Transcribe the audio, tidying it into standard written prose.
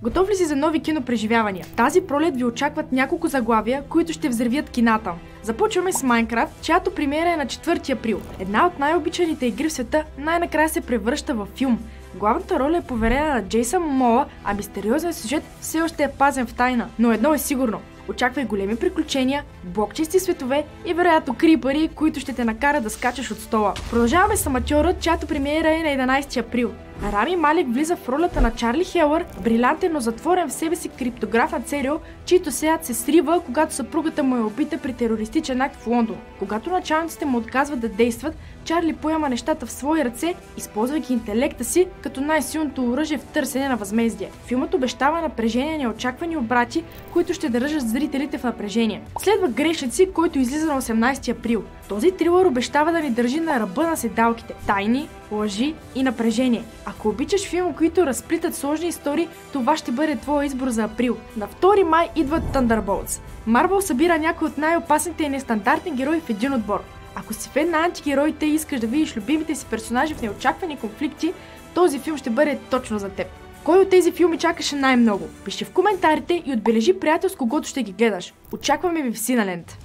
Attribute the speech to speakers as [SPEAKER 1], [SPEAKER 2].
[SPEAKER 1] Готов ли си за нови кинопреживявания? Тази пролет ви очакват няколко заглавия, които ще взривят кината. Започваме с Майнкрафт, чиято премиера е на 4 април. Една от най-обичаните игри в света най-накрая се превръща във филм. Главната роля е поверена на Джейсън Мола, а мистериозният сюжет все още е пазен в тайна. Но едно е сигурно. Очаквай големи приключения, блокчести светове и вероятно крипъри, които ще те накарат да скачаш от стола. Продължаваме с Аматьорът, чиято премиера е на 11 април. Рами Малек влиза в ролята на Чарли Хелър, брилянтен, но затворен в себе си криптограф на ЦРУ, чийто сеят се срива, когато съпругата му я опита при терористичен акт в Лондон. Когато началниците му отказват да действат, Чарли поема нещата в свои ръце, използвайки интелекта си като най-силното оръжие в търсене на възмездие. Филмът обещава напрежение и неочаквани обрати, които ще държат зрителите в напрежение. Следва Грешници, който излиза на 18 април. Този трилър обещава да ни държи на ръба на седалките. Тайни, лъжи и напрежение. Ако обичаш филми, които разплитат сложни истории, това ще бъде твой избор за април. На 2 май идват Thunderbolts. Марвел събира някои от най-опасните и нестандартни герои в един отбор. Ако си фен на антигероите и искаш да видиш любимите си персонажи в неочаквани конфликти, този филм ще бъде точно за теб. Кой от тези филми чакаше най-много? Пиши в коментарите и отбележи приятел с когото ще ги гледаш. Очакваме ви в Синаленд.